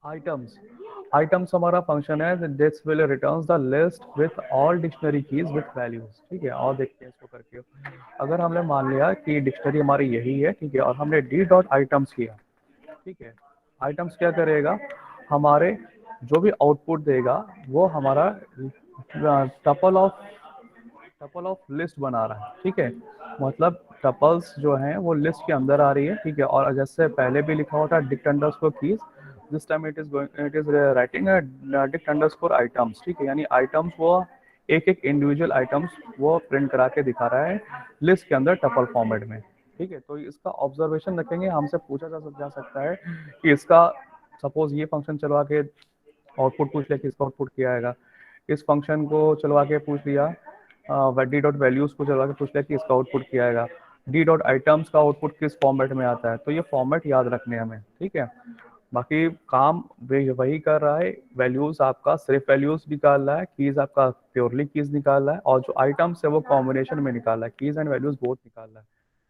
Items, items हमारा function है this will returns the list with all dictionary keys with values. ठीक है, और देखते हैं इसको करके। अगर हमने मान लिया कि डिक्शनरी हमारी यही है, ठीक है, और हमने डी डॉट आइटम्स किया, ठीक है, आइटम्स क्या करेगा, हमारे जो भी आउटपुट देगा वो हमारा टपल ऑफ लिस्ट बना रहा है। ठीक है, मतलब टपल्स जो हैं वो लिस्ट के अंदर आ रही है। ठीक है, और जैसे पहले भी लिखा हुआ था dict underscore keys, this time it is writing dict underscore items. ठीक है, यानी आइटम्स वो एक एक इंडिविजुअल आइटम्स वो प्रिंट करा के दिखा रहा है लिस्ट के अंदर टपल फॉर्मेट में। ठीक है, तो इसका ऑब्जर्वेशन रखेंगे, हमसे पूछा जा सकता है कि इसका सपोज ये फंक्शन चलवा के आउटपुट पूछ लिया कि इसका आउटपुट क्या आएगा, इस फंक्शन को चलवा के पूछ लिया डी डॉट वैल्यूज को चलवा के पूछ लिया कि इसका आउटपुट क्या आएगा, डी डॉट आइटम्स का आउटपुट किस फॉर्मेट में आता है। तो ये फॉर्मेट याद रखने हमें। ठीक है, बाकी काम वही कर रहा है, वैल्यूज आपका सिर्फ वैल्यूज निकाल रहा है, कीज आपका प्योरली कीज निकाल रहा है, और जो आइटम्स है वो कॉम्बिनेशन में निकाल रहा है, कीज एंड वैल्यूज बोथ निकाल रहा है।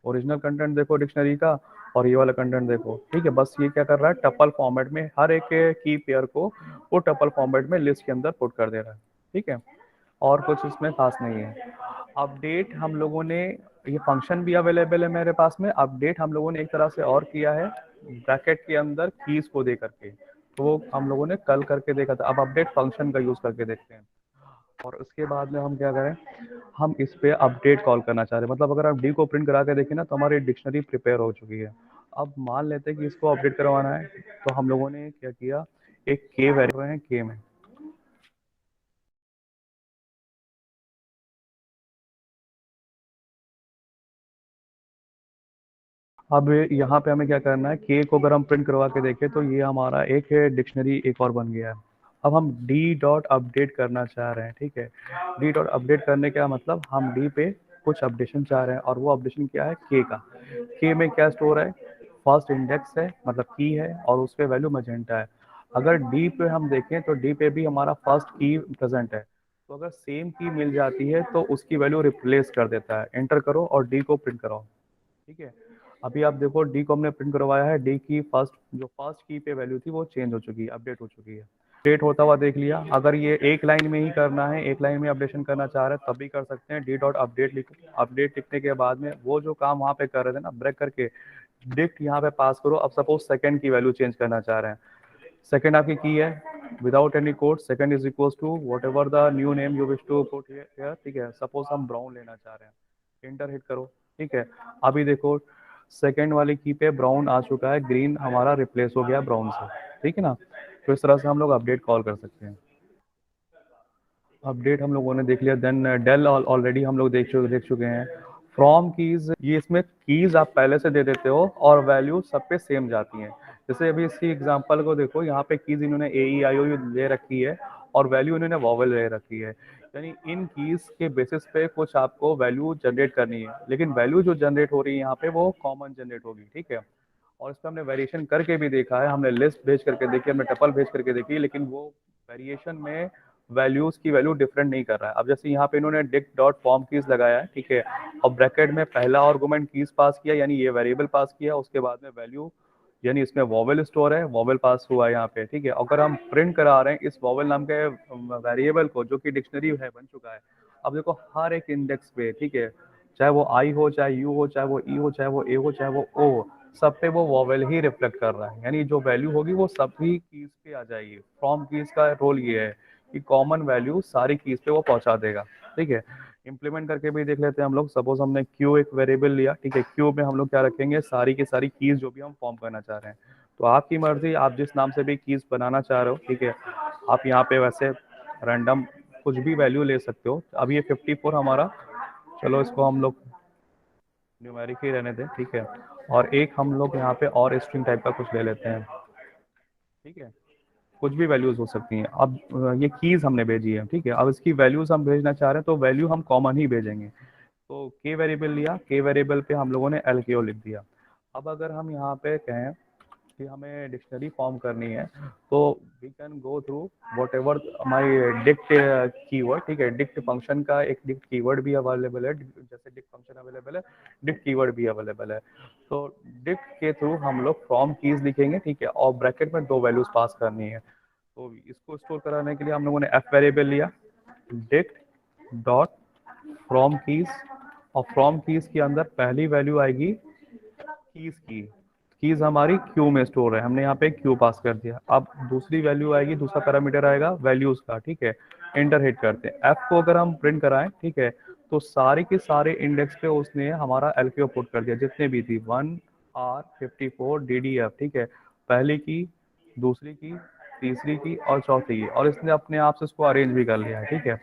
ओरिजिनल कंटेंट देखो डिक्शनरी का, और ये वाला कंटेंट देखो। ठीक है, बस ये क्या कर रहा है, टपल फॉर्मेट में हर एक की पेयर को वो टपल फॉर्मेट में लिस्ट के अंदर पुट कर दे रहा है। ठीक है, और कुछ इसमें खास नहीं है। अपडेट हम लोगों ने, ये फंक्शन भी अवेलेबल है मेरे पास में, अपडेट हम लोगों ने एक तरह से और किया है ब्रैकेट के अंदर कीज को दे करके, तो वो हम लोगों ने कल करके देखा था। अब अपडेट फंक्शन का यूज करके देखते हैं, और उसके बाद में हम क्या करें, हम इस पे अपडेट कॉल करना चाह रहे हैं। मतलब अगर आप डी को प्रिंट करा के देखें ना, तो हमारी डिक्शनरी प्रिपेयर हो चुकी है। अब मान लेते हैं कि इसको अपडेट करवाना है, तो हम लोगों ने क्या किया, एक के वेरिएबल है के में, अब यहाँ पे हमें क्या करना है, के को अगर हम प्रिंट करवा के देखें तो ये हमारा एक डिक्शनरी एक और बन गया है। अब हम डी डॉट अपडेट करना चाह रहे हैं। ठीक है, डी डॉट अपडेट करने का मतलब हम डी पे कुछ अपडेशन चाह रहे हैं, और वो अपडेशन क्या है, के का। के में क्या स्टोर है, फर्स्ट इंडेक्स है, मतलब की है, और उस पर वैल्यू मजेंटा है। अगर डी पे हम देखें तो डी पे भी हमारा फर्स्ट की प्रेजेंट है, तो अगर सेम की मिल जाती है तो उसकी वैल्यू रिप्लेस कर देता है। एंटर करो और डी को प्रिंट कराओ। ठीक है, अभी आप देखो डी को हमने प्रिंट करवाया है, डी की फर्स्ट जो फर्स्ट की पे वैल्यू थी वो चेंज हो चुकी है, अपडेट हो चुकी है। अपडेट होता हुआ देख लिया। अगर ये एक लाइन में ही करना है, एक लाइन में अपडेशन करना चाह रहे हैं, तब भी कर सकते हैं। डी डॉट अपडेट लिख, अपडेट लिखने के बाद में वो जो काम वहाँ पे कर रहे थे ना, ब्रेक करके डिक्ट यहाँ पे पास करो। अब सपोज सेकंड की वैल्यू चेंज करना चाह रहे हैं, सेकंड आपकी की है without any code, second is equal to whatever the new name you wish to put here. ठीक है, सपोज हम ब्राउन लेना चाह रहे हैं, इंटर हिट करो। ठीक है, अभी देखो सेकंड वाली की पे ब्राउन आ चुका है, ग्रीन हमारा रिप्लेस हो गया ब्राउन से। ठीक है ना, तो इस तरह से हम लोग अपडेट कॉल कर सकते हैं। अपडेट हम लोगों ने देख लिया, देन डेल ऑलरेडी हम लोग देख चुके हैं। फ्रॉम कीज, ये इसमें कीज आप पहले से दे देते हो और वैल्यू सब पे सेम जाती हैं। जैसे अभी इसी एग्जांपल को देखो, यहाँ पे कीज इन्होंने ए ई आई ओ यू ले रखी है, और वैल्यू इन्होंने वॉवल ले रखी है। यानी इन कीज के बेसिस पे कुछ आपको वैल्यू जनरेट करनी है, लेकिन वैल्यू जो जनरेट हो रही है यहाँ पे वो कॉमन जनरेट होगी। ठीक है, और इस पर हमने वेरिएशन करके भी देखा है, हमने लिस्ट भेज करके देखी, हमने टपल भेज करके देखी, लेकिन वो वेरिएशन में वैल्यूज की वैल्यू डिफरेंट नहीं कर रहा है। अब जैसे यहाँ पे इन्होंने डिक्ट डॉट फॉर्म कीज लगाया है, ठीक है, और ब्रैकेट में पहला आर्गुमेंट कीज पास किया, यानी ये वेरिएबल पास किया, उसके बाद में वैल्यू, यानी इसमें वॉवेल स्टोर है, वॉवेल पास हुआ है यहाँ पे। ठीक है, अगर हम प्रिंट करा रहे हैं इस वॉवेल नाम के वेरिएबल को, जो कि डिक्शनरी है बन चुका है। अब देखो हर एक इंडेक्स पे, ठीक है, चाहे वो आई हो, चाहे यू हो, चाहे वो ई हो, चाहे वो ए हो, चाहे वो ओ हो, सब पे वो वॉवेल ही रिफ्लेक्ट कर रहा है। यानी जो वैल्यू होगी वो सभी कीज पे आ जाएगी। फ्रॉम कीज का रोल ये है कि कॉमन वैल्यू सारी कीज पे वो पहुंचा देगा। ठीक है, इंप्लीमेंट करके भी देख लेते हैं हम लोग। सपोज हमने क्यू एक वेरिएबल लिया, ठीक है, क्यू में हम लोग क्या रखेंगे, सारी की सारी कीज जो भी हम फॉर्म करना चाह रहे हैं। तो आपकी मर्जी, आप जिस नाम से भी कीज बनाना चाह रहे हो। ठीक है, आप यहाँ पे वैसे रैंडम कुछ भी वैल्यू ले सकते हो। अब ये 54 हमारा, चलो इसको हम लोग न्यूमेरिक ही रहने दें। ठीक है, और एक हम लोग यहाँ पे और स्ट्रिंग टाइप का कुछ ले लेते हैं। ठीक है, कुछ भी वैल्यूज हो सकती हैं। अब ये कीज हमने भेजी है, ठीक है, अब इसकी वैल्यूज हम भेजना चाह रहे हैं, तो वैल्यू हम कॉमन ही भेजेंगे। तो के वेरिएबल लिया, के वेरिएबल पे हम लोगों ने एल के ओ लिख दिया। अब अगर हम यहाँ पे कहें कि हमें डिक्शनरी फॉर्म करनी है, तो we can go through whatever my dict keyword, ठीक है। डिक्ट फंक्शन का एक डिक्ट कीवर्ड भी अवेलेबल है, जैसे डिक्ट फंक्शन अवेलेबल है, डिक्ट कीवर्ड भी अवेलेबल है। तो डिक्ट के थ्रू हम लोग फ्रॉम कीज लिखेंगे, ठीक है, और ब्रैकेट में 2 वैल्यूज पास करनी है। तो इसको स्टोर कराने के लिए हम लोगों ने एफ वेरिएबल लिया, डिक्ट डॉट फ्रॉम कीज, और फ्रॉम कीज के अंदर पहली वैल्यू आएगी कीज की। कीज हमारी क्यू में स्टोर है, हमने यहाँ पे क्यू पास कर दिया। अब दूसरी वैल्यू आएगी, दूसरा पैरामीटर आएगा वैल्यूज का, ठीक है। एंटर हिट करते हैं। एफ को अगर हम प्रिंट कराएं, ठीक है, तो सारे के सारे इंडेक्स पे उसने हमारा एलक्यू पुट कर दिया, जितने भी थी 1R54 DDF, ठीक है। पहली की, दूसरी की, तीसरी की और चौथी की, और इसने अपने आप से उसको अरेंज भी कर लिया है, ठीक है।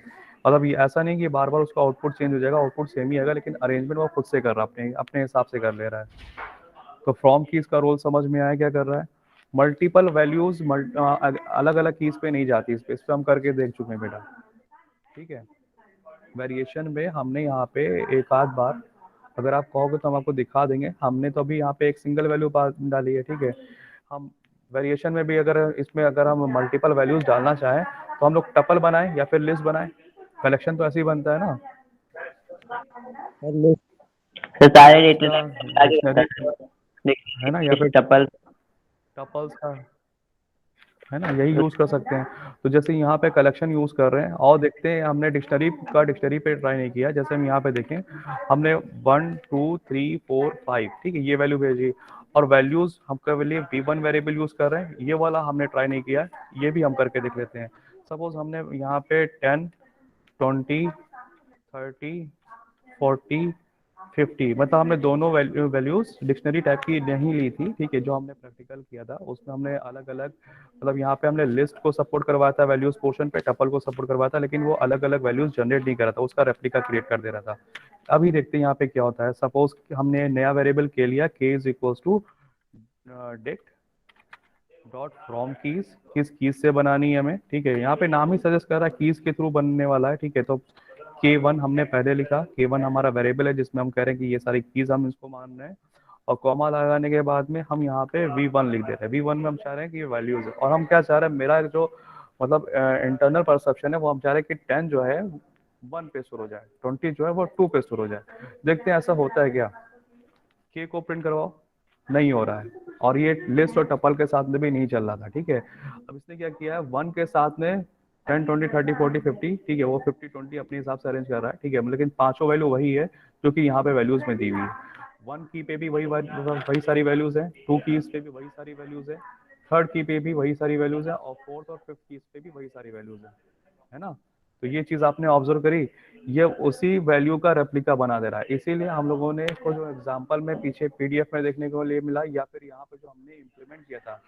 मतलब ये ऐसा नहीं कि बार बार उसका आउटपुट चेंज हो जाएगा, आउटपुट सेम ही आएगा, लेकिन अरेंजमेंट वो खुद से कर रहा है, अपने अपने हिसाब से कर ले रहा है। तो फ्रॉम कीज का रोल समझ में आया क्या कर रहा है। मल्टीपल वैल्यूज अलग अलग कीज पे नहीं जाती, इस पे हम करके देख चुके हैं बेटा, ठीक है। वेरिएशन में हमने यहाँ पे एक आध बार, अगर आप कहोगे तो हम आपको दिखा देंगे। हमने तो अभी यहाँ पे एक सिंगल वैल्यू डाली है, ठीक है। हम वेरिएशन में भी अगर इसमें अगर हम मल्टीपल वैल्यूज डालना चाहें, तो हम लोग टपल बनाएं या फिर लिस्ट बनाएं। कलेक्शन तो ऐसे ही बनता है ना, तो सारे लिस्ट डेटा का टाइप आगे डिक्शनरी होता है ना, या है फिर टपल। टपल्स का, है ना, यही यूज कर सकते हैं। तो जैसे यहाँ पे कलेक्शन यूज कर रहे हैं, और देखते हैं, हमने डिक्शनरी पे ट्राई नहीं किया। जैसे हम यहाँ पे देखें, हमने 1 2 3 4 5, ठीक है, ये वैल्यू भेजी, और वैल्यूज हम केवल लिए V1 वेरिएबल यूज कर रहे हैं, ये वाला हमने ट्राई नहीं किया। ये भी हम करके देख लेते हैं। सपोज हमने यहाँ पे 10 20 30 40 50, मतलब हमने दोनों वैल्यूज डिक्शनरी टाइप की नहीं ली थी, ठीक है। जो हमने प्रैक्टिकल किया था उसमें हमने अलग अलग, मतलब यहाँ पे हमने लिस्ट को सपोर्ट करवाया था वैल्यूज पोर्शन पे, टपल को सपोर्ट करवाया था, लेकिन वो अलग अलग वैल्यूज जनरेट नहीं कर रहा था, उसका रेप्लिका क्रिएट कर दे रहा था। अभी देखते हैं यहाँ पे क्या होता है। सपोज हमने नया वेरिएबल के लिया, k is equals to dict dot from keys, किस कीज से बनानी है हमें, ठीक है। यहाँ पे नाम ही सजेस्ट कर रहा है कीज के थ्रू बनने वाला है, ठीक है। तो K1 हमने पहले लिखा, K1 हमारा वेरिएबल है जिसमें हम कह रहे हैं कि ये सारी कीज हम इसको मान रहे हैं, और कॉमा लगाने के बाद में हम यहाँ पे V1 लिख देते हैं। V1 में हम चाह रहे हैं कि ये वैल्यूज है, और हम क्या चाह रहे हैं, मेरा जो मतलब इंटरनल परसेप्शन है, वो हम चाह रहे हैं कि 10 जो है 1 पे शुरू हो जाए, 20 जो है वो 2 पे शुरू हो जाए। देखते हैं ऐसा होता है क्या। के को प्रिंट करवाओ, नहीं हो रहा है, और ये लिस्ट और टपल के साथ में भी नहीं चल रहा था, ठीक है। अब इसने क्या किया है, 1 के साथ में 10 20 30 40 50, ठीक है, वो 50 20 अपने हिसाब से अरेंज कर रहा है, ठीक है, लेकिन पांचों वैल्यू वही है जो कि यहाँ पे वैल्यूज में दी हुई है। 1 की पे भी वही सारी वैल्यूज है, 2 कीज पे भी वही सारी वैल्यूज है, थर्ड की पे भी वही सारी वैल्यूज है, और फोर्थ और फिफ्थ कीज पे भी वही सारी वैल्यूज है ना। तो ये चीज आपने ऑब्जर्व करी, ये उसी वैल्यू का रेप्लिका बना दे रहा है। इसीलिए हम लोगों ने इसको जो एग्जांपल में पीछे पीडीएफ में देखने को लिए मिला, या फिर यहाँ पे जो हमने इम्प्लीमेंट किया था,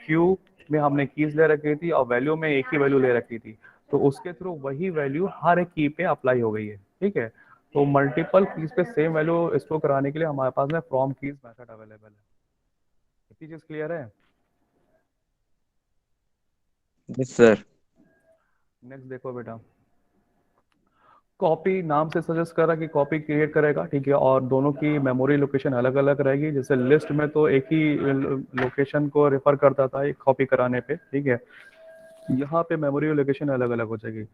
क्यू में हमने कीज ले रखी थी और वैल्यू में एक ही वैल्यू ले रखी थी, तो उसके थ्रू वही वैल्यू हर एक की पे अप्लाई हो गई है, ठीक है। तो मल्टीपल कीज पे सेम वैल्यू स्टोर कराने के लिए हमारे पास में फ्रॉम कीज मेथड अवेलेबल है। इतनी चीज क्लियर है। Yes sir. नेक्स्ट देखो बेटा, कॉपी नाम से सजेस्ट कर रहा है कि कॉपी क्रिएट करेगा, ठीक है, और दोनों की मेमोरी लोकेशन अलग अलग रहेगी। जैसे लिस्ट में तो एक ही लोकेशन को रेफर करता था एक कॉपी कराने पे, ठीक है। यहाँ पे मेमोरी लोकेशन अलग अलग हो जाएगी।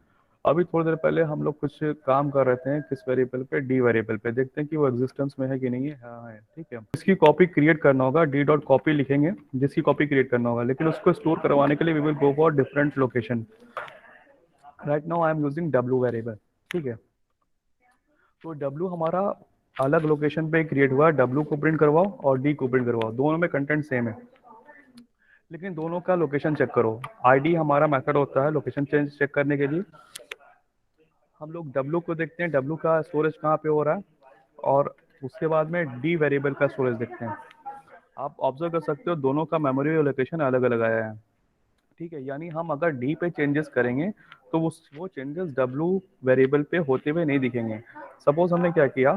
अभी थोड़ी देर पहले हम लोग कुछ काम कर रहे थे किस वेरिएबल पे, डी वेरिएबल पे, देखते हैं कि वो एग्जिस्टेंस में है कि नहीं है। हाँ है, ठीक है। इसकी कॉपी क्रिएट करना होगा, डी डॉट कॉपी लिखेंगे, जिसकी कॉपी क्रिएट करना होगा, लेकिन उसको स्टोर करवाने के लिए we will go for different location. Right now I am using W variable, ठीक है। तो W हमारा अलग लोकेशन पे क्रिएट हुआ है, W को प्रिंट करवाओ और D को प्रिंट करवाओ, दोनों में कंटेंट सेम है, लेकिन दोनों का लोकेशन चेक करो। ID हमारा मेथड होता है लोकेशन चेंज चेक करने के लिए। हम लोग W को देखते हैं, W का स्टोरेज कहाँ पे हो रहा है, और उसके बाद में D वेरिएबल का स्टोरेज देखते हैं। आप ऑब्जर्व कर सकते हो दोनों का मेमोरी और लोकेशन अलग अलग आया है, ठीक है। यानी हम अगर D पे चेंजेस करेंगे तो वो चेंजेस W वेरिएबल पे होते हुए नहीं दिखेंगे। सपोज हमने क्या किया,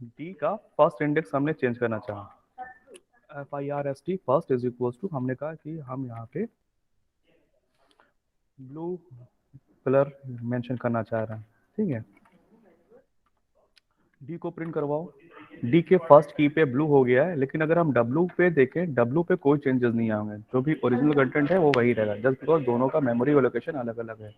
डी का फर्स्ट इंडेक्स हमने चेंज करना चाहा, FIRST first is equal to, हमने कहा कि हम यहाँ पे ब्लू कलर मेंशन करना चाह रहे हैं, ठीक है। डी को प्रिंट करवाओ, डी के फर्स्ट की पे ब्लू हो गया है, लेकिन अगर हम डब्लू पे देखें, डब्लू पे कोई चेंजेस नहीं आएंगे, जो भी ओरिजिनल कंटेंट है वो वही रहेगा, जस्ट बिकॉज दोनों का मेमोरी एलोकेशन अलग अलग है।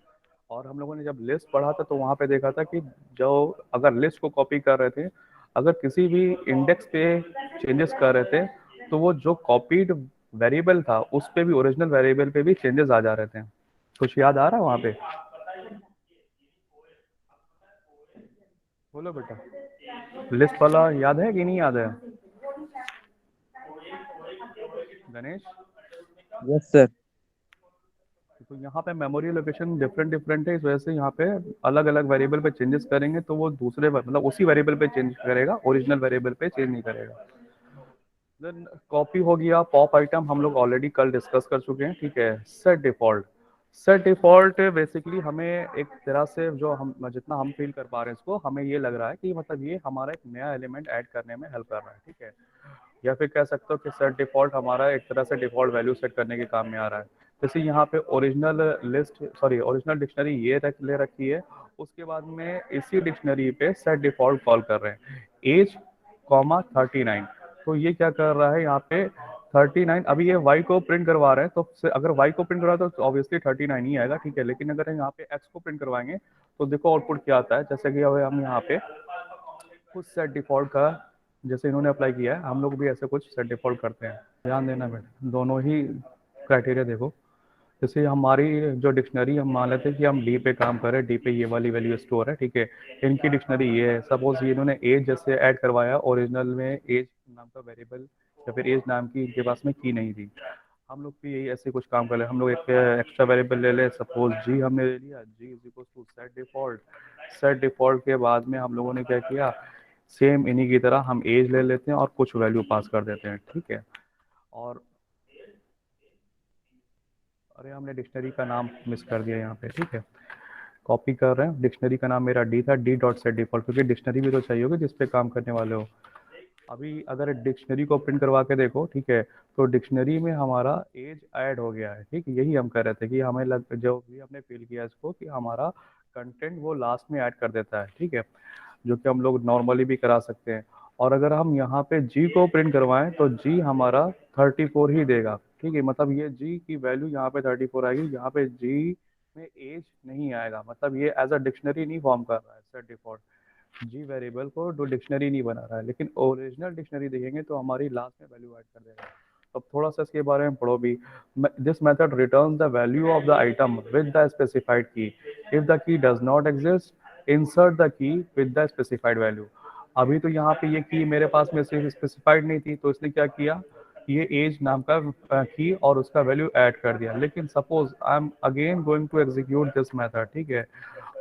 और हम लोगों ने जब लिस्ट पढ़ा था तो वहाँ पे देखा था कि जो अगर लिस्ट को कॉपी कर रहे थे, अगर किसी भी इंडेक्स पे चेंजेस कर रहे थे, तो वो जो कॉपीड वेरिएबल था उस पे भी, ओरिजिनल वेरिएबल पे भी चेंजेस आ जा रहे थे। कुछ याद आ रहा है वहाँ पे? बोलो बेटा, लिस्ट वाला याद है कि नहीं याद है? Ganesh, yes sir. तो यहाँ पे मेमोरी लोकेशन डिफरेंट डिफरेंट है, इस वजह से यहाँ पे अलग अलग वेरिएबल पे चेंजेस करेंगे तो वो दूसरे मतलब उसी वेरिएबल पे चेंज करेगा, ओरिजिनल वेरिएबल पे चेंज नहीं करेगा। देन कॉपी हो गया, पॉप आइटम हम लोग ऑलरेडी कल डिस्कस कर चुके हैं, ठीक है। Set default, set default basically हमें एक तरह से जो हम जितना हम फील कर पा रहे हैं इसको, हमें ये लग रहा है कि मतलब ये हमारा एक नया एलिमेंट ऐड करने में हेल्प कर रहा है, ठीक है। या फिर कह सकते हो कि सेट डिफॉल्ट हमारा एक तरह से डिफॉल्ट वैल्यू सेट करने के काम में आ रहा है। जैसे यहाँ पे original list, sorry original dictionary ये ले रखी है, उसके बाद में इसी डिक्शनरी पे सेट डिफॉल्ट कॉल कर रहे हैं, एज कॉमा 39। तो ये क्या कर रहा है यहाँ पे 39, अभी ये वाई को प्रिंट करवा रहे हैं, तो अगर वाई को प्रिंट करवा रहे हैं तो ऑब्वियसली 39 ही आएगा, ठीक है। लेकिन अगर यहाँ पे एक्स को प्रिंट करवाएंगे तो देखो आउटपुट क्या आता है। जैसे कि हम यहाँ पे कुछ सेट डिफॉल्ट का जैसे इन्होंने अप्लाई किया है, हम लोग भी ऐसे कुछ सेट डिफॉल्ट करते हैं। ध्यान देना बेटा, दोनों ही क्राइटेरिया देखो। जैसे हमारी जो डिक्शनरी, हम मान लेते हैं कि हम डी पे काम कर रहे हैं, डी पे ये वाली वैल्यू स्टोर है, ठीक है। इनकी डिक्शनरी ये है, सपोज ये इन्होंने एज जैसे ऐड करवाया, ओरिजिनल में एज नाम का वेरिएबल या फिर एज नाम की इनके पास में की नहीं थी। हम लोग भी यही ऐसे कुछ काम कर ले, हम लोग एक एक्स्ट्रा वेरिएबल ले ले, सपोज जी हमने ले लिया, G is equal to set default. Set default के बाद में हम लोगों ने क्या किया, सेम इन्हीं की तरह हम एज ले लेते हैं और कुछ वैल्यू पास कर देते हैं, ठीक है। और अरे हमने डिक्शनरी का नाम मिस कर दिया यहाँ पे, ठीक है। कॉपी कर रहे हैं, डिक्शनरी का नाम मेरा डी था, डी डॉट सेट डिफॉल्ट, क्योंकि डिक्शनरी भी तो चाहिए होगी जिस पे काम करने वाले हो। अभी अगर डिक्शनरी को प्रिंट करवा के देखो, ठीक है, तो डिक्शनरी में हमारा एज ऐड हो गया है, ठीक है। यही हम कर रहे थे कि हमें जो भी हमने फील किया इसको कि हमारा कंटेंट वो लास्ट में ऐड कर देता है, ठीक है, जो कि हम लोग नॉर्मली भी करा सकते हैं। और अगर हम यहाँ पे जी को प्रिंट करवाएं तो जी हमारा 34 ही देगा, ठीक है। मतलब ये जी की वैल्यू यहाँ पे 34 आएगी, यहाँ पे जी में एज नहीं आएगा, मतलब ये एज अ डिक्शनरी नहीं फॉर्म कर रहा है सेट डिफॉल्ट, जी वेरिएबल को जो डिक्शनरी नहीं बना रहा है। लेकिन ओरिजिनल डिक्शनरी देखेंगे तो हमारी लास्ट में वैल्यू ऐड कर देगा। अब थोड़ा सा इसके बारे में पढ़ो भी। This method returns the value of the item with the specified key, if the key does not exist insert the key with the specified value. अभी तो यहाँ पे ये की मेरे पास में सिर्फ स्पेसिफाइड नहीं थी, तो इसने क्या किया, ये एज नाम का की और उसका वैल्यू ऐड कर दिया। लेकिन suppose I am again going to execute this method, ठीक है।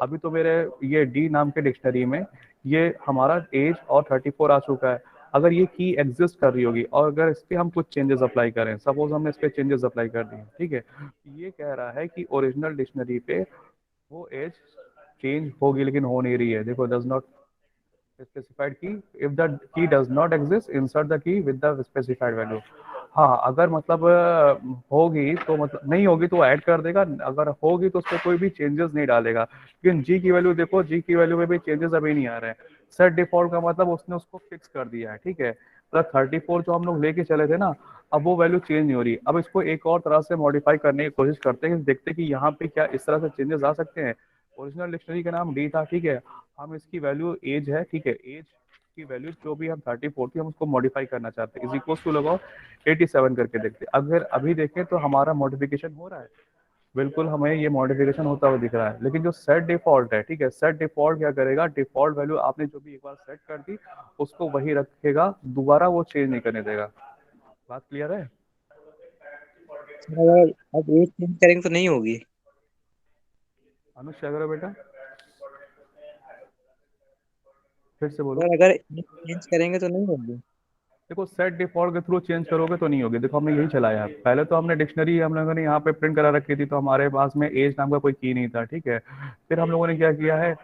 अभी तो मेरे ये डी नाम के डिक्शनरी में ये हमारा एज और 34 आ चुका है। अगर ये की एग्जिस्ट कर रही होगी और अगर इस पर हम कुछ चेंजेस अप्लाई करें, सपोज हमने इस पर चेंजेस अप्लाई कर दिए, ठीक है, ये कह रहा है कि ओरिजिनल डिक्शनरी पे वो एज चेंज होगी, लेकिन हो नहीं रही है। देखो, does not specified key, if the key does not exist insert the key with the specified value. हाँ, अगर मतलब होगी तो मतलब, नहीं होगी तो ऐड कर देगा, अगर होगी तो उस पर कोई भी चेंजेस नहीं डालेगा। लेकिन जी की वैल्यू देखो, जी की वैल्यू में भी चेंजेस अभी नहीं आ रहे हैं। सेट डिफॉल्ट का मतलब उसने उसको फिक्स कर दिया है, ठीक है। मतलब 34 जो हम लोग लेके चले थे ना, अब वो वैल्यू चेंज नहीं हो रही। अब इसको एक और तरह से मॉडिफाई करने की कोशिश करते हैं, देखते हैं कि यहाँ पे क्या इस तरह से चेंजेस आ सकते हैं। ओरिजिनल डिक्शनरी का नाम डी था, ठीक है, हम इसकी वैल्यू एज है, ठीक है, एज की वैल्यू जो भी हम 34 थी हम उसको मॉडिफाई करना चाहते हैं, इज इक्वल टू लगाओ 87 करके देखते हैं। अगर अभी देखें तो हमारा मॉडिफिकेशन हो रहा है, बिल्कुल हमें ये मॉडिफिकेशन होता हुआ दिख रहा है। लेकिन जो सेट डिफॉल्ट है, ठीक है, सेट डिफॉल्ट क्या करेगा, डिफॉल्ट वैल्यू आपने जो भी एक बार सेट कर दी उसको वही रखेगा, दोबारा वो चेंज नहीं करने देगा। बात क्लियर है? सर अगर अब एज चेंज करेंगे तो नहीं होगी। अनुज क्या करो बेटा, फिर से बोलो। सर अगर एज चेंज करेंगे तो नहीं होगी। देखो, सेट डिफॉल्ट के थ्रू चेंज करोगे तो नहीं होगी। देखो, हमने यही चलाया, पहले तो हमने डिक्शनरी हम लोगों ने यहाँ पे प्रिंट करा रखी थी, तो हमारे पास में एज नाम का कोई की नहीं था, ठीक है। फिर हम लोगों ने क्या किया है,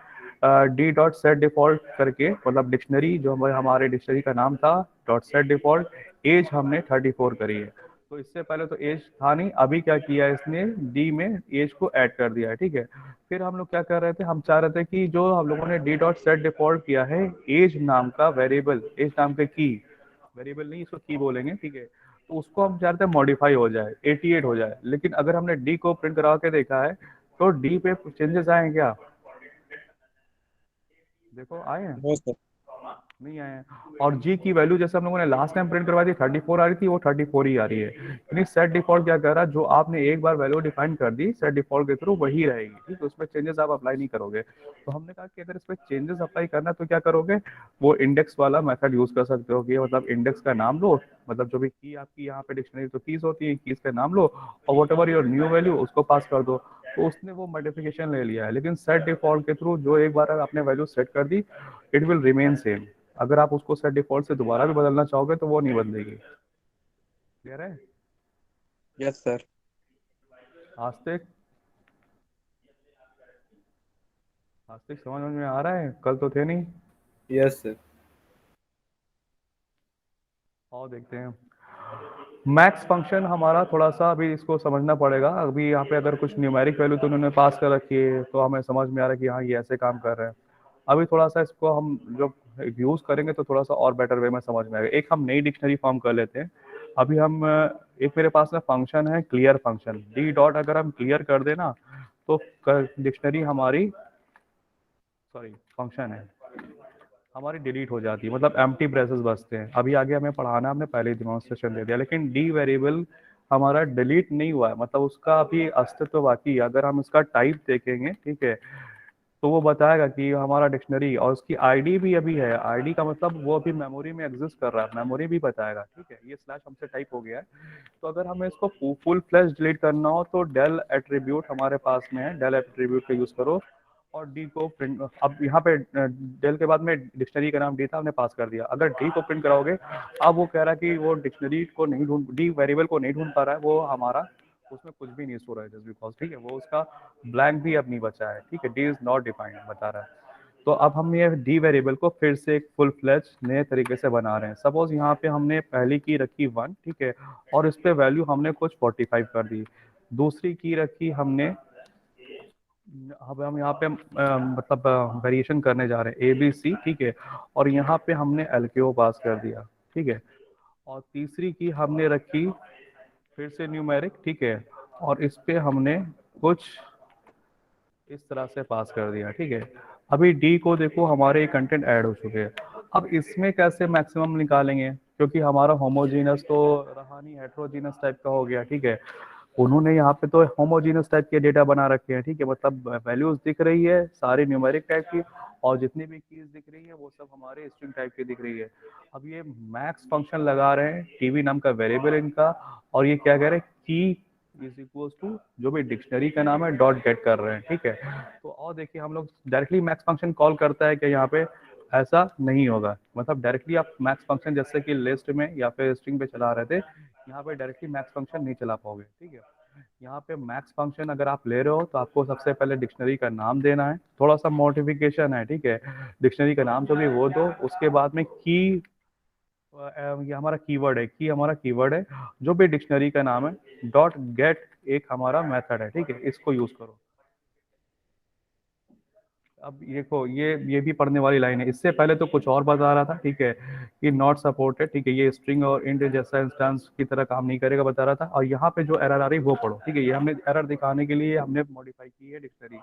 डी डॉट सेट डिफॉल्ट करके, मतलब डिक्शनरी जो हमारे डिक्शनरी का नाम था डॉट सेट डिफॉल्ट, एज हमने 34 करी है। तो इससे पहले तो एज था नहीं, अभी क्या किया इसने, डी में एज को ऐड कर दिया है, ठीक है। फिर हम लोग क्या कर रहे थे, हम चाह रहे थे कि जो हम लोगों ने डी डॉट सेट डिफॉल्ट किया है एज नाम का वेरिएबल, एज नाम के की, वेरिएबल नहीं इसको की बोलेंगे, ठीक है, तो उसको हम चाह रहे थे मॉडिफाई हो जाए, 88 हो जाए। लेकिन अगर हमने डी को प्रिंट करा के देखा है तो डी पे चेंजेस आए हैं क्या? देखो आए हैं? No sir. नहीं आए हैं। और जी की वैल्यू जैसे हम लोगों ने लास्ट टाइम प्रिंट करवाई थी 34 आ रही थी, वो 34 ही आ रही है। यानी सेट डिफॉल्ट क्या कर रहा है, जो आपने एक बार वैल्यू डिफाइन कर दी सेट डिफॉल्ट के थ्रू वही रहेगी, ठीक है, उसमें चेंजेस आप अप्लाई नहीं करोगे। तो हमने कहा कि अगर इसमें चेंजेस अप्लाई करना है तो क्या करोगे, वो इंडेक्स वाला मेथड यूज कर सकते हो कि मतलब इंडेक्स का नाम लो, मतलब जो भी की आपकी यहाँ पे डिक्शनरी तो कीज होती है, कीज का नाम लो और what ever your new value उसको पास कर दो। तो उसने वो मॉडिफिकेशन ले लिया है, लेकिन सेट डिफॉल्ट के थ्रू जो एक बार आपने वैल्यू सेट कर दी इट विल रिमेन सेम। अगर आप उसको सेट डिफॉल्ट से दोबारा भी बदलना चाहोगे तो वो नहीं बदलेगी। क्लियर है? Yes sir. आज तक आज तक समझ में आ रहा है, कल तो थे नहीं। Yes sir. और देखते हैं मैक्स फंक्शन हमारा, थोड़ा सा अभी इसको समझना पड़ेगा। अभी यहाँ पे अगर कुछ न्यूमेरिक वैल्यू तो उन्होंने पास कर रखी है तो हमें समझ में आ रहा है कि हाँ ये ऐसे काम कर रहे हैं। अभी थोड़ा सा इसको हम जब यूज करेंगे तो थोड़ा सा और बेटर वे में समझ में आएगा। एक हम नई डिक्शनरी फॉर्म कर लेते हैं। अभी हम एक मेरे पास में फंक्शन है क्लियर फंक्शन, डी डॉट अगर हम क्लियर कर देना तो डिक्शनरी हमारी, सॉरी फंक्शन है हमारी डिलीट हो जाती है, मतलब एम्प्टी ब्रेसेस बचते हैं। अभी आगे हमें पढ़ाना, हमने पहले ही डिमॉन्स्ट्रेशन दे दिया, लेकिन डी वेरिएबल हमारा डिलीट नहीं हुआ है, मतलब उसका अभी अस्तित्व बाकी है। अगर हम इसका टाइप देखेंगे, ठीक है, तो वो बताएगा कि हमारा डिक्शनरी और उसकी आईडी भी अभी है। आईडी का मतलब वो अभी मेमोरी में एग्जिस्ट कर रहा है, मेमोरी भी बताएगा, ठीक है। ये स्लैश हमसे टाइप हो गया है। तो अगर हमें इसको फुल फ्लैश डिलीट करना हो तो डेल एट्रीब्यूट हमारे पास में है, डेल एट्रीब्यूट का यूज करो और डी को प्रिंट, अब यहाँ पे डेल के बाद में डिक्शनरी का नाम डी था, हमने पास कर दिया। अगर डी को प्रिंट कराओगे, अब वो कह रहा है कि वो डिक्शनरी को नहीं ढूंढ, डी वेरिएबल को नहीं ढूंढ पा रहा है, वो हमारा उसमें कुछ भी नहीं स्टोर है जस्ट बिकॉज, ठीक है, वो उसका ब्लैंक भी अब नहीं बचा है, ठीक है, डी इज नॉट डिफाइंड बता रहा है। तो अब हम ये डी वेरिएबल को फिर से एक फुल फ्लैश नए तरीके से बना रहे हैं। सपोज यहाँ पे हमने पहली की रखी 1, ठीक है, और इस पे वैल्यू हमने कुछ 45 कर दी। दूसरी की रखी हमने, अब हम यहाँ पे मतलब वेरिएशन करने जा रहे हैं ए बी सी, ठीक है, और यहाँ पे हमने एल के ओ पास कर दिया, ठीक है, और तीसरी की हमने रखी फिर से न्यूमेरिक, ठीक है, और इस पे हमने कुछ इस तरह से पास कर दिया, ठीक है। अभी डी को देखो, हमारे कंटेंट ऐड हो चुके हैं। अब इसमें कैसे मैक्सिमम निकालेंगे, क्योंकि हमारा होमोजीनस तो रहा नहीं, हेट्रोजीनस टाइप का हो गया, ठीक है। उन्होंने यहाँ पे तो होमोजीनस टाइप के डेटा बना रखे हैं, ठीक है, मतलब वैल्यूज दिख रही है सारी न्यूमेरिक टाइप की, और जितनी भी कीज दिख रही है वो सब हमारे स्ट्रिंग टाइप की दिख रही है। अब ये मैक्स फंक्शन लगा रहे हैं टीवी नाम का वेरिएबल इनका, और ये क्या कह रहे हैं की इज इक्वल टू जो भी डिक्शनरी का नाम है डॉट गेट कर रहे हैं, ठीक है। तो और देखिए हम लोग डायरेक्टली मैक्स फंक्शन कॉल करता है कि यहाँ पे ऐसा नहीं होगा, मतलब डायरेक्टली आप मैक्स फंक्शन जैसे कि लिस्ट में या फिर स्ट्रिंग पे चला रहे थे, यहाँ पे डायरेक्टली मैक्स फंक्शन नहीं चला पाओगे, ठीक है। यहाँ पे मैक्स फंक्शन अगर आप ले रहे हो तो आपको सबसे पहले डिक्शनरी का नाम देना है, थोड़ा सा मॉडिफिकेशन है, ठीक है। डिक्शनरी का नाम जो भी वो दो, उसके बाद में की, ये हमारा कीवर्ड है, की हमारा कीवर्ड है, जो भी डिक्शनरी का नाम है डॉट गेट एक हमारा मेथड है, ठीक है, इसको यूज करो। अब देखो ये भी पढ़ने वाली लाइन है, इससे पहले तो कुछ और बता रहा था, ठीक है, कि नॉट सपोर्टेड, ठीक है, ये स्ट्रिंग और इंट जैसा इंस्टेंस की तरह काम नहीं करेगा बता रहा था। और यहाँ पे जो एरर आ रही है वो पढ़ो, ठीक है, ये हमने एरर दिखाने के लिए हमने मॉडिफाई की है dictionary,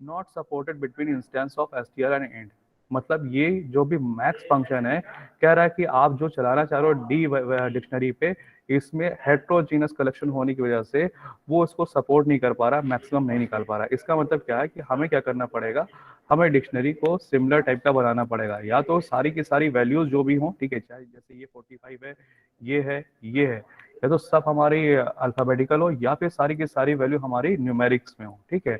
not supported between instance of STR and int. मतलब ये जो भी मैक्स फंक्शन है, कह रहा है कि आप जो चलाना चाह रहे हो डी डिक्शनरी पे, इसमें हेट्रोजीनस कलेक्शन होने की वजह से वो इसको सपोर्ट नहीं कर पा रहा, मैक्सिमम नहीं निकाल पा रहा। इसका मतलब क्या है कि हमें क्या करना पड़ेगा, हमें डिक्शनरी को सिमिलर टाइप का बनाना पड़ेगा, या तो सारी की सारी वैल्यूज जो भी हों, ठीक है, चाहे जैसे ये 45 है, ये है, ये है, या तो सब हमारी अल्फाबेटिकल हो या फिर सारी की सारी वैल्यू हमारी न्यूमेरिक्स में हो, ठीक है।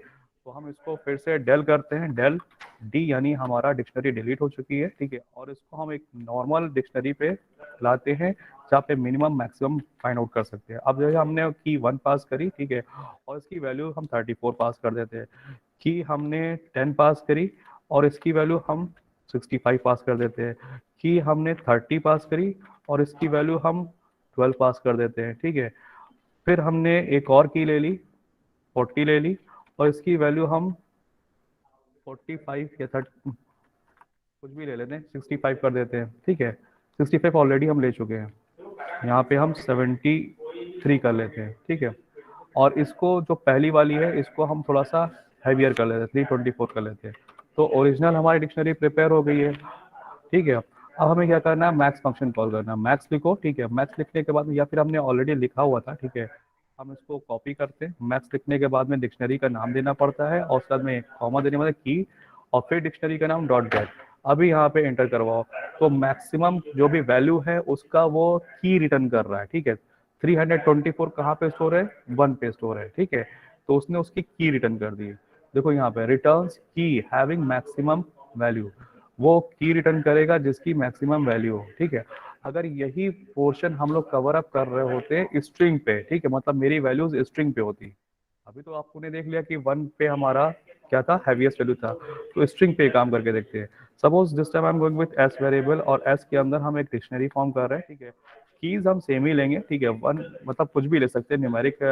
तो हम इसको फिर से डेल करते हैं, डेल डी, यानी हमारा डिक्शनरी डिलीट हो चुकी है, ठीक है, और इसको हम एक नॉर्मल डिक्शनरी पे लाते हैं जहाँ पे मिनिमम मैक्सिमम फाइंड आउट कर सकते हैं। अब जैसे हमने की 1 पास करी, ठीक है, और इसकी वैल्यू हम 34 पास कर देते हैं। की हमने 10 पास करी और इसकी वैल्यू हम 65 पास कर देते हैं। की हमने 30 पास करी और इसकी वैल्यू हम 12 पास कर देते हैं, ठीक है। फिर हमने एक और की ले ली, 40 ले ली, और इसकी वैल्यू हम 45 या 30 कुछ भी ले लेते हैं, 65 कर देते हैं, ठीक है। 65 ऑलरेडी हम ले चुके हैं, यहाँ पे हम 73 कर लेते हैं, ठीक है। और इसको जो पहली वाली है इसको हम थोड़ा सा हैवियर कर लेते हैं, 324 कर लेते हैं। तो ओरिजिनल हमारी डिक्शनरी प्रिपेयर हो गई है, ठीक है। अब हमें क्या करना है, मैक्स फंक्शन कॉल करना है। मैक्स लिखो, ठीक है। मैक्स लिखने के बाद, या फिर हमने ऑलरेडी लिखा हुआ था, ठीक है, हम इसको कॉपी करते हैं। मैक्स लिखने के बाद में डिक्शनरी का नाम देना पड़ता है और उसके बाद में कॉमा देने वाला की, और फिर डिक्शनरी का नाम डॉट गेट। अभी यहाँ पे एंटर करवाओ, तो मैक्सिमम जो भी वैल्यू है उसका वो की रिटर्न कर रहा है, ठीक है। 324 कहाँ पे स्टोर है, 1 पे स्टोर है, ठीक है। तो उसने उसकी की रिटर्न कर दी। देखो यहाँ पे रिटर्न्स की हैविंग मैक्सिमम वैल्यू, वो की रिटर्न करेगा जिसकी मैक्सिमम वैल्यू हो, ठीक है। अगर यही पोर्शन हम लोग कवर अप कर रहे होते स्ट्रिंग पे, ठीक है, मतलब मेरी वैल्यूज स्ट्रिंग पे होती। अभी तो आपने देख लिया कि 1 पे हमारा क्या था, हैवीएस्ट वैल्यू था। तो स्ट्रिंग पे काम करके देखते हैं। Suppose this time I am going with S variable, और एस के अंदर हम एक डिक्शनरी फॉर्म कर रहे हैं, ठीक है। कीज हम सेम ही लेंगे, ठीक है। 1 मतलब कुछ भी ले सकते हैं न्यूमेरिक,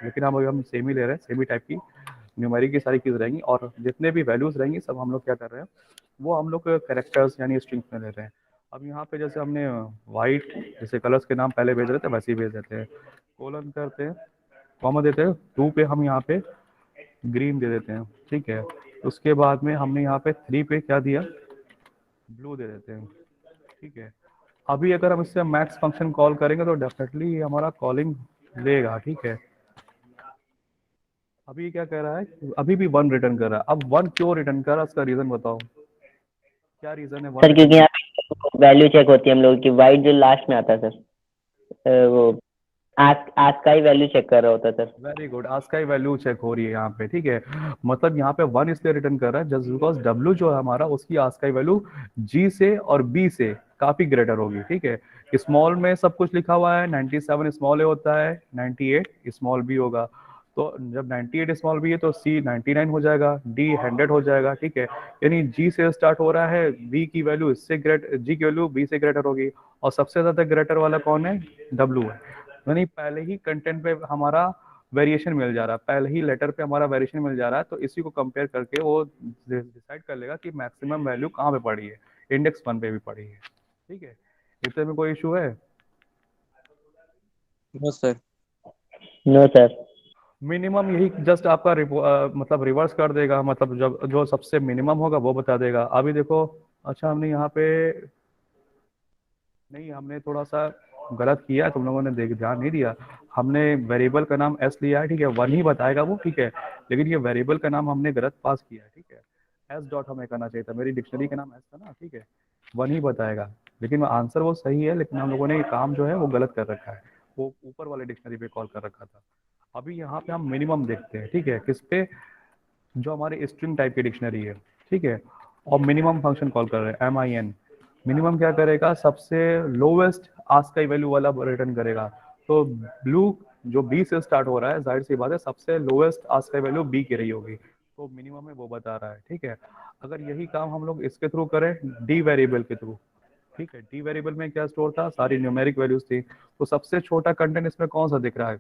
लेकिन हम सेम ही ले रहे हैं, सेम ही टाइप की न्यूमेरिक की सारी कीज रहेंगी, और जितने भी वैल्यूज रहेंगी सब हम लोग क्या कर रहे हैं, वो हम लोग कैरेक्टर्स यानी स्ट्रिंग्स में ले रहे हैं। अब यहाँ पे जैसे हमने वाइट, जैसे कलर्स के नाम पहले भेज रहे थे वैसे ही भेज देते हैं। कोलन करते हैं, कॉमा देते हैं, 2 पे हम यहाँ पे ग्रीन दे देते हैं, ठीक है। उसके बाद में हमने यहाँ पे 3 पे क्या दिया, ब्लू दे देते हैं, ठीक है। अभी अगर हम इससे मैक्स फंक्शन कॉल करेंगे तो डेफिनेटली ये हमारा कॉलिंग लेगा, ठीक है। अभी क्या कह रहा है, अभी भी 1 रिटर्न कर रहा है। अब 1 क्यों रिटर्न कर रहा है, उसका रीजन बताओ, क्या रीजन है 1 सर रिटर्न क्योंकि कर। यहाँ पे वैल्यू चेक होती है हम लोगों की, वाइट जो लास्ट में आता है सर, वो आज का ही वैल्यू चेक कर रहा होता है सर। वेरी गुड, आज का ही वैल्यू चेक हो रही है यहाँ पे, ठीक है। मतलब यहाँ पे 1 इसलिए रिटर्न कर रहा है जस्ट बिकॉज डब्ल्यू जो है हमारा, उसकी आज का ही वैल्यू जी से और बी से काफी ग्रेटर होगी, ठीक है। स्मॉल में सब कुछ लिखा हुआ है, 97 स्मॉल ए होता है, 98 स्मॉल बी होगा। तो जब 98 स्मॉल बी है तो सी 99 हो जाएगा, डी 100 हो जाएगा, ठीक है। यानी जी से स्टार्ट हो रहा है, बी की वैल्यू इससे ग्रेट, जी की वैल्यू बी से ग्रेटर होगी, और सबसे ज्यादा ग्रेटर वाला कौन है, डब्ल्यू है। यानी पहले ही कंटेंट पे हमारा वेरिएशन मिल जा रहा है, पहले ही लेटर पे हमारा वेरिएशन मिल जा रहा है, तो इसी को कंपेयर करके वो डिसाइड कर लेगा कि मैक्सिमम वैल्यू कहाँ पे पड़ी है, इंडेक्स 1 पे भी पड़ी है, ठीक है। इतने में कोई इशू है। No sir. No sir. Minimum यही जस्ट आपका मतलब रिवर्स कर देगा, मतलब जब जो सबसे मिनिमम होगा वो बता देगा। अभी देखो, अच्छा हमने यहाँ पे, नहीं हमने थोड़ा सा गलत किया, तुम लोगों ने देख ध्यान नहीं दिया। हमने वेरिएबल का नाम एस लिया है, ठीक है, 1 ही बताएगा वो, ठीक है। लेकिन ये वेरिएबल का नाम हमने गलत पास किया है, ठीक है। एस डॉट हमें करना चाहिए था, मेरी डिक्शनरी का नाम एस था ना, ठीक है। 1 ही बताएगा, लेकिन आंसर वो सही है, लेकिन हम लोगों ने ये काम जो है वो गलत कर रखा है, वो ऊपर वाले डिक्शनरी पे कॉल कर रखा था। अभी यहाँ पे हम मिनिमम देखते हैं, ठीक है, किस पे, जो हमारी स्ट्रिंग टाइप की डिक्शनरी है, ठीक है। और मिनिमम फंक्शन कॉल कर रहे हैं, MIN। मिनिमम क्या करेगा, सबसे लोवेस्ट आस्क का वैल्यू वाला रिटर्न करेगा। तो ब्लू जो बी से स्टार्ट हो रहा है, जाहिर सी बात है सबसे लोवेस्ट आस्क का वैल्यू बी की रही होगी, तो मिनिमम में वो बता रहा है, ठीक है। अगर यही काम हम लोग इसके थ्रू करें, डी वेरिएबल के थ्रू, ठीक है, डी वेरिएबल में क्या स्टोर था, सारी न्यूमेरिक वैल्यूज थी, तो सबसे छोटा कंटेंट इसमें कौन सा दिख रहा है,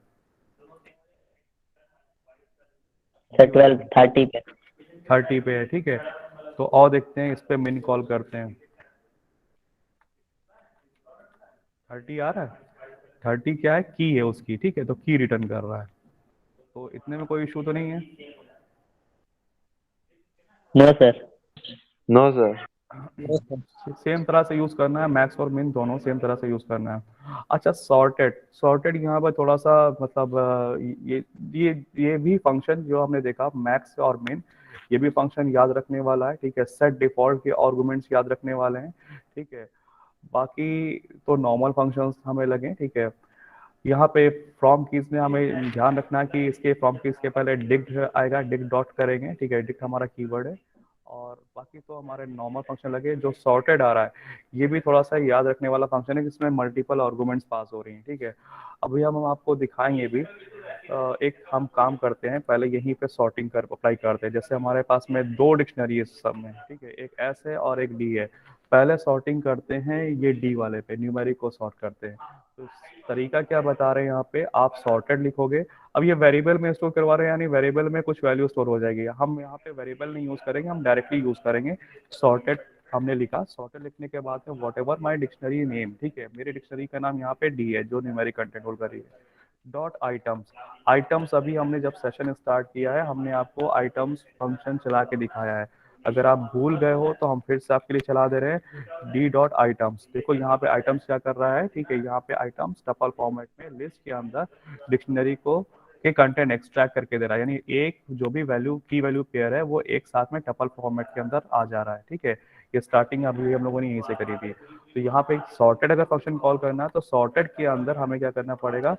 सर डी 12 वेरिएबल 30 पे। 30 पे है, ठीक है। तो और देखते हैं, इस पे मिन कॉल करते हैं, 30 आ रहा है, 30 क्या है, की है उसकी, ठीक है, तो की रिटर्न कर रहा है। तो इतने में कोई इशू तो नहीं है। No sir. No sir. No sir. Same तरह से यूज करना है, मैक्स और मिन दोनों सेम तरह से यूज करना है। अच्छा, सॉर्टेड, सॉर्टेड यहाँ पर थोड़ा सा मतलब ये भी फंक्शन जो हमने देखा मैक्स और मिन, ये भी फंक्शन याद रखने वाला है, ठीक है। सेट डिफॉल्ट के आर्गुमेंट्स याद रखने वाले हैं, ठीक है। बाकी तो नॉर्मल फंक्शंस हमें लगे, ठीक है। यहाँ पे फ्रॉम कीज में हमें ध्यान रखना है कि इसके फ्रॉम कीज के पहले डिक्ट आएगा, डिक्ट डॉट करेंगे, ठीक है, डिक्ट हमारा कीवर्ड है। और बाकी तो हमारे नॉर्मल फंक्शन लगे। जो सॉर्टेड आ रहा है, ये भी थोड़ा सा याद रखने वाला फंक्शन है, जिसमें मल्टीपल आर्गुमेंट्स पास हो रही हैं, ठीक है। अभी हम आपको दिखाएंगे भी। एक हम काम करते हैं, पहले यहीं पे सॉर्टिंग कर अप्लाई करते हैं। जैसे हमारे पास में 2 डिक्शनरी है सब में, ठीक है, एक एस है और एक डी है। पहले सॉर्टिंग करते हैं ये डी वाले पे, न्यूमेरिक को सॉर्ट करते हैं। तो तरीका क्या बता रहे हैं यहाँ पे, आप सॉर्टेड लिखोगे। अब ये वेरिएबल में स्टोर करवा रहे हैं, यानी वेरिएबल में कुछ वैल्यू स्टोर हो जाएगी। हम यहाँ पे वेरिएबल नहीं यूज करेंगे, हम डायरेक्टली यूज करेंगे सॉर्टेड। हमने लिखा सॉर्टेड लिखने के बाद में what ever my dictionary name, ठीक है, मेरी डिक्शनरी का नाम यहाँ पे डी है जो न्यूमेरिक कंटेंट होल्ड कर रही है। डॉट आइटम्स, आइटम्स अभी हमने जब सेशन स्टार्ट किया है हमने आपको आइटम्स फंक्शन चला के दिखाया है। अगर आप भूल गए हो तो हम फिर से आपके लिए चला दे रहे हैं। डी डॉट आइटम्स, देखो यहाँ पे आइटम्स क्या कर रहा है, ठीक है, यहाँ पे आइटम्स टपल फॉर्मेट में लिस्ट के अंदर डिक्शनरी को के कंटेंट एक्सट्रैक्ट करके दे रहा है, यानी एक जो भी वैल्यू की वैल्यू पेयर है वो एक साथ में टपल फॉर्मेट के अंदर आ जा रहा है, ठीक है। ये स्टार्टिंग अभी हम लोगों ने यहीं से करी थी। तो यहाँ पे सॉर्टेड अगर फंक्शन कॉल करना है तो सॉर्टेड के अंदर हमें क्या करना पड़ेगा,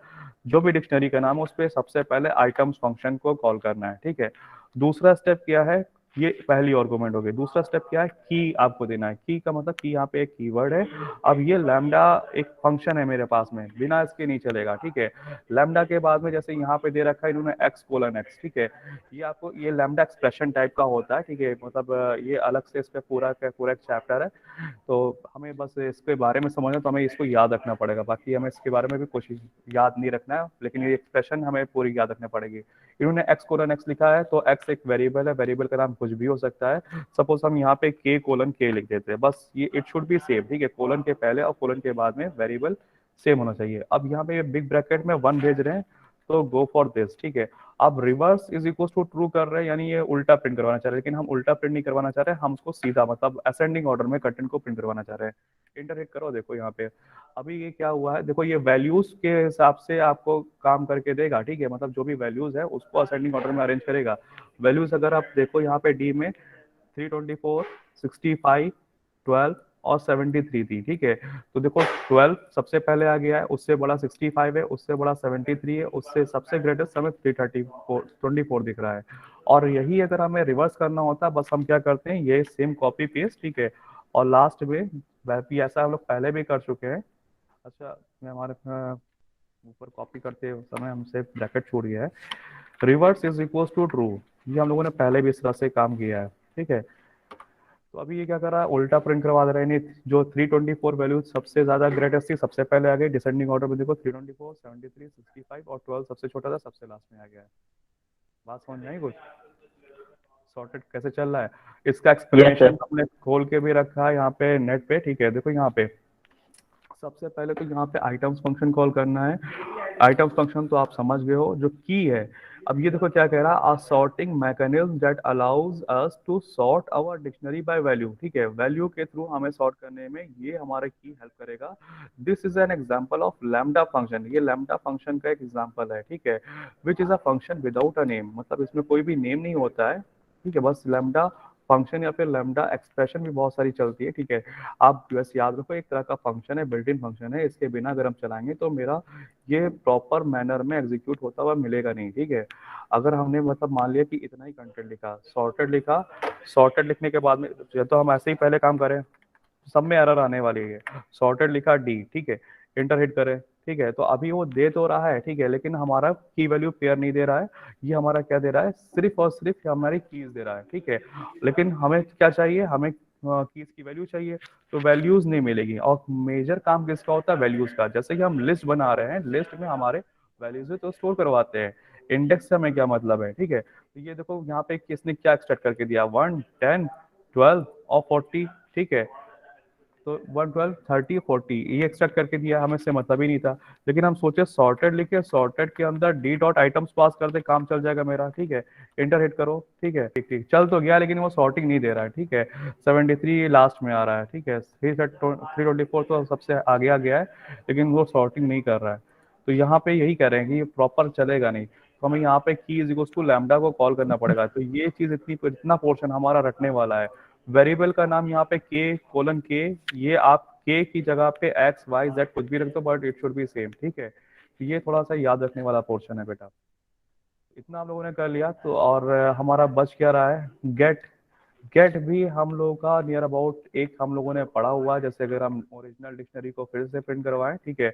जो भी डिक्शनरी का नाम है उस पर सबसे पहले आइटम्स फंक्शन को कॉल करना है, ठीक है। दूसरा स्टेप क्या है, ये पहली आर्गुमेंट हो गई। दूसरा स्टेप क्या है, की आपको देना है। की का मतलब की यहाँ पे एक कीवर्ड है। अब ये लैम्डा एक फंक्शन है मेरे पास में, बिना इसके नहीं चलेगा, ठीक है। लैम्डा के बाद में जैसे यहाँ पे दे रखा है इन्होंने एक्स कोलन एक्स, ठीक है, ये आपको ये लैम्डा एक्सप्रेशन टाइप का होता है, ठीक है, मतलब ये अलग से इस पे पूरा का पूरा एक चैप्टर है। तो हमें बस इसके बारे में समझना, तो हमें इसको याद रखना पड़ेगा, बाकी हमें इसके बारे में भी कुछ याद नहीं रखना है, लेकिन ये एक्सप्रेशन हमें पूरी याद रखनी पड़ेगी। इन्होंने एक्स कोलन एक्स लिखा है, तो एक्स एक वेरिएबल है, वेरिएबल का नाम कुछ भी हो सकता है। सपोज हम यहाँ पे के कोलन के लिख देते हैं, बस ये इट शुड बी सेम, ठीक है, कोलन के पहले और कोलन के बाद में वेरिएबल सेम होना चाहिए। अब यहाँ पे बिग ब्रैकेट में 1 भेज रहे हैं, तो गो फॉर दिस, ठीक है। अब reverse is equal to true कर रहे हैं, यानी ये उल्टा प्रिंट करवाना चाह रहे हैं, लेकिन हम उल्टा प्रिंट नहीं करवाना चाह रहे हैं, हम उसको सीधा मतलब असेंडिंग ऑर्डर में कंटेंट को प्रिंट करवाना चाह रहे हैं। इंटर हिट करो, देखो यहाँ पे अभी ये क्या हुआ है, देखो ये वैल्यूज के हिसाब से आपको काम करके देगा, ठीक है, मतलब जो भी वैल्यूज है उसको असेंडिंग ऑर्डर में अरेंज करेगा। वैल्यूज अगर आप देखो यहाँ पे डी में 324, 65, 12 और 73 थी, ठीक है। तो देखो 12 सबसे पहले आ गया है, उससे बड़ा 65 है, उससे बड़ा 73 है, उससे सबसे ग्रेटेस्ट हमें 324 दिख रहा है। और यही अगर हमें रिवर्स करना होता, बस हम क्या करते हैं, ये सेम कॉपी पेस्ट, ठीक है, और लास्ट में भी ऐसा हम लोग पहले भी कर चुके हैं। अच्छा, मैं हमारे ऊपर कॉपी करते समय हमसे ब्रैकेट छूट गया है। Reverse is equal to true, ये हम लोगों ने पहले भी इस तरह से काम किया है, ठीक है। तो अभी ये क्या कर रहा है, उल्टा प्रिंट करवा दे रहा है, नहीं जो 324 वैल्यू सबसे ज्यादा ग्रेटेस्ट थी सबसे पहले आ गई, डिसेंडिंग ऑर्डर में देखो 324, 73, 65 और 12 सबसे छोटा था सबसे लास्ट में आ गया है। बात समझ में आई कुछ, सॉर्टेड कैसे चल रहा है, इसका यस एक्सप्लेनेशन सर। हमने खोल के भी रखा है यहाँ पे नेट पे, ठीक है। देखो यहाँ पे सबसे पहले तो यहाँ पे आइटम्स फंक्शन कॉल करना है। आइटम्स फंक्शन तो आप समझ गए हो, जो की है। अब ये देखो क्या कह रहा है, a sorting mechanism that allows us to sort our dictionary by value, ठीक है, वैल्यू के थ्रू हमें सॉर्ट करने में ये हमारे की हेल्प करेगा। This is an example of lambda function, ये लैम्डा फंक्शन का एक एग्जांपल है, ठीक है, which is a function without a name, मतलब इसमें कोई भी नेम नहीं होता है, ठीक है, बस लैम्डा फंक्शन या फिर लैम्डा एक्सप्रेशन भी बहुत सारी चलती है, ठीक है। आप बस याद रखो एक तरह का फंक्शन है, बिल्ट इन फंक्शन है, इसके बिना अगर हम चलाएंगे तो मेरा ये प्रॉपर मैनर में एग्जीक्यूट होता हुआ मिलेगा नहीं, ठीक है। अगर हमने मतलब मान लिया कि इतना ही कंटेंट लिखा, सॉर्टेड लिखा, सॉर्टेड लिखने के बाद में या तो हम ऐसे ही पहले काम करें, सब में एरर आने वाली है। सॉर्टेड लिखा डी, ठीक है, इंटर हिट करें, ठीक है, तो अभी वो दे तो रहा है, ठीक है, लेकिन हमारा की वैल्यू पेयर नहीं दे रहा है। ये हमारा क्या दे रहा है, सिर्फ और सिर्फ हमारी कीज दे रहा है, ठीक है। लेकिन हमें क्या चाहिए, हमें कीज की वैल्यू चाहिए, तो वैल्यूज नहीं मिलेगी। और मेजर काम किसका होता है, वैल्यूज का। जैसे कि हम लिस्ट बना रहे हैं, लिस्ट में हमारे वैल्यूज तो स्टोर करवाते हैं, इंडेक्स से हमें क्या मतलब है, ठीक है। तो ये देखो यहाँ पे किसने क्या एक्सट्रैक्ट करके दिया, 1, 10, 12 और 40, ठीक है। तो 112, 30, 40 ये एक्सट्रैक्ट करके दिया, हमें से मतलब ही नहीं था। लेकिन हम सोचे सॉर्टेड लिखे, सॉर्टेड के अंदर डी डॉट आइटम्स पास कर दे, काम चल जाएगा मेरा, ठीक है। इंटर हिट करो, ठीक है, ठीक ठीक चल तो गया, लेकिन वो सॉर्टिंग नहीं दे रहा है, ठीक है। 73 लास्ट में आ रहा है, ठीक है, 324 तो सबसे आगे आ गया है, लेकिन वो सॉर्टिंग नहीं कर रहा है। तो यहाँ पे यही कह रहे हैं कि ये प्रॉपर चलेगा नहीं, तो हमें यहाँ पे की इज इक्वल टू लैम्डा को कॉल करना पड़ेगा। तो ये चीज इतना पोर्शन हमारा रखने वाला है। वेरिएबल का नाम यहाँ पे के कोलन के, ये आप के की जगह पे एक्स वाई जेड कुछ भी रख दो, but it should be same, ठीक है। तो ये थोड़ा सा याद रखने वाला पोर्शन है बेटा। इतना हम लोगों ने कर लिया, तो और हमारा बच क्या रहा है, गेट। गेट भी हम लोगों का नियर अबाउट एक हम लोगों ने पढ़ा हुआ है। जैसे अगर हम ओरिजिनल डिक्शनरी को फिर से प्रिंट करवाएं, ठीक है,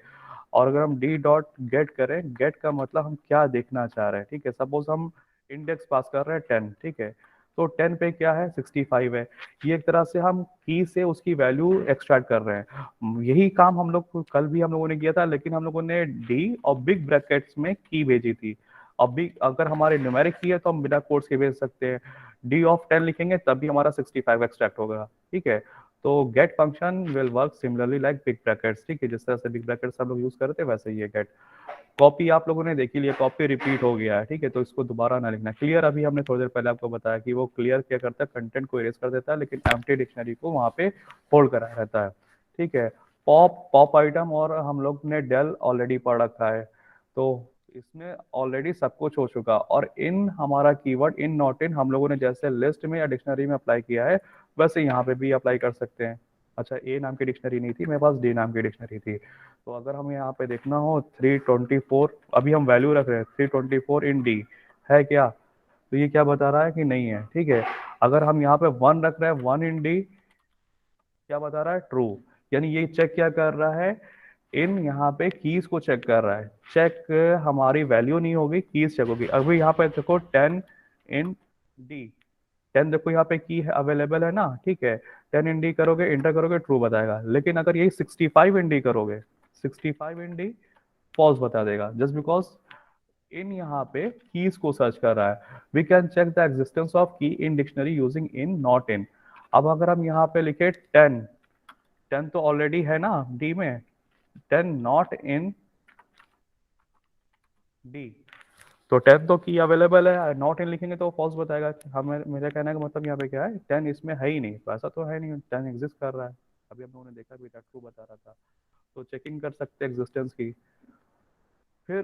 और अगर हम डी डॉट गेट करें, गेट का मतलब हम क्या देखना चाह रहे हैं, ठीक है। सपोज हम इंडेक्स पास कर रहे हैं 10, ठीक है, तो 10 पे क्या है 65 है। ये एक तरह से हम की से उसकी वैल्यू एक्सट्रैक्ट कर रहे हैं। यही काम हम लोग कल भी हम लोगों ने किया था, लेकिन हम लोगों ने डी और बिग ब्रैकेट्स में की भेजी थी। अब भी अगर हमारे न्यूमेरिक की है तो हम बिना कोट्स के भेज सकते हैं। डी ऑफ 10 लिखेंगे तब भी हमारा 65 एक्सट्रैक्ट होगा। ठीक है, तो get function will work similarly like big brackets. ठीक है, जिस तरह से बिग ब्रैकेट्स हम लोग यूज करते हैं वैसे ही है गेट। कॉपी आप लोगों ने देखी लिया, कॉपी रिपीट हो गया है। ठीक है, तो इसको दोबारा ना लिखना। क्लियर अभी हमने थोड़ी देर पहले आपको बताया कि वो क्लियर क्या करता है, कंटेंट को इरेज कर देता है, लेकिन एम्प्टी डिक्शनरी को वहां पे होल्ड करा रहता है। ठीक है, पॉप पॉप आइटम और हम लोग ने डेल ऑलरेडी पढ़ रखा है, तो इसमें ऑलरेडी सब कुछ हो चुका। और इन हमारा कीवर्ड इन नॉट इन हम लोगों ने जैसे लिस्ट में या डिक्शनरी में अप्लाई किया है, वैसे यहाँ पे भी अप्लाई कर सकते हैं। अच्छा, ए नाम की डिक्शनरी नहीं थी मेरे पास, डी नाम की डिक्शनरी थी। तो अगर हम यहाँ पे देखना हो 324, अभी हम वैल्यू रख रहे हैं 324 इन डी है क्या, तो ये क्या बता रहा है कि नहीं है। ठीक है, अगर हम यहाँ पे 1 रख रहे हैं 1 इन डी, क्या बता रहा है ट्रू। यानी ये चेक क्या कर रहा है, इन यहाँ पे कीज को चेक कर रहा है। चेक हमारी वैल्यू नहीं होगी, कीज चेक होगी। अभी यहाँ पे देखो 10 इन डी, 10 देखो यहाँ पे की है अवेलेबल है ना। ठीक है, 10 इन डी करोगे, इंटर करोगे, ट्रू बताएगा। लेकिन अगर यही 65 इन डी करोगे, 65 इन डी फॉल्स बता देगा, जस्ट बिकॉज इन यहाँ पे कीज को सर्च कर रहा है। We can check the existence of key in dictionary using in not in. अब अगर हम यहाँ पे लिखे 10, 10 तो ऑलरेडी है ना डी में, 10 नॉट इन डी, तो 10 तो की अवेलेबल है, नॉट इन लिखेंगे तो फॉल्स बताएगा। हमें मेरा कहना है कि मतलब यहाँ पे क्या है, 10 इसमें है ही नहीं, तो ऐसा तो है नहीं 10 एग्जिस्ट कर रहा है। अभी हम लोगों ने देखा भी था, ट्रू बता रहा था। तो चेकिंग कर सकते हैं एग्जिस्टेंस की। फिर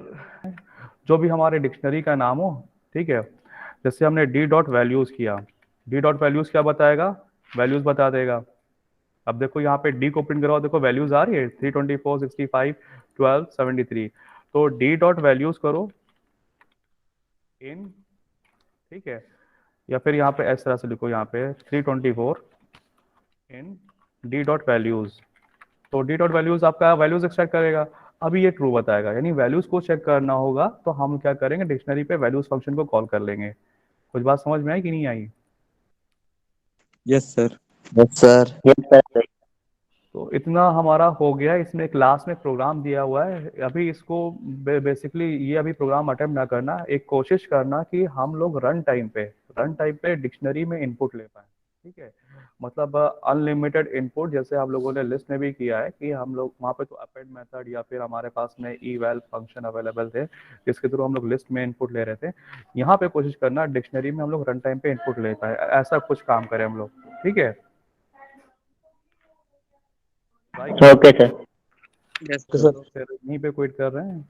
जो भी हमारे डिक्शनरी का नाम हो, ठीक है, जैसे हमने डी डॉट वैल्यूज किया, डी डॉट वैल्यूज क्या बताएगा, वैल्यूज बता देगा। अब देखो यहाँ पे डी को प्रिंट करवाओ, देखो वैल्यूज आ रही है 324 65 12 73। तो डी डॉट वैल्यूज करो इन, ठीक है, या फिर यहाँ पे इस तरह से लिखो, यहाँ पे 324 इन डी डॉट वैल्यूज। तो डी डॉट वैल्यूज आपका वैल्यूज एक्सट्रैक्ट करेगा। अभी ये ट्रू बताएगा, यानी वैल्यूज को चेक करना होगा तो हम क्या करेंगे, डिक्शनरी पे वैल्यूज फंक्शन को कॉल कर लेंगे। कुछ बात समझ में आई कि नहीं आई। Yes sir. Yes sir, yes sir. तो इतना हमारा हो गया। इसमें क्लास में प्रोग्राम दिया हुआ है, अभी इसको बेसिकली ये अभी प्रोग्राम अटेम्प्ट ना करना, एक कोशिश करना कि हम लोग रन टाइम पे डिक्शनरी में इनपुट ले पाए। ठीक है, मतलब अनलिमिटेड इनपुट, जैसे हम लोगों ने लिस्ट में भी किया है कि हम लोग वहाँ पे तो अपेंड मेथड या फिर हमारे पास में eval फंक्शन अवेलेबल थे, जिसके थ्रू हम लोग लिस्ट में इनपुट ले रहे थे। यहाँ पे कोशिश करना डिक्शनरी में हम लोग रन टाइम पे इनपुट ले पाए, ऐसा कुछ काम करें हम लोग। ठीक है, ओके सर। यस तो सर। फिर यहीं पे क्विट कर रहे हैं।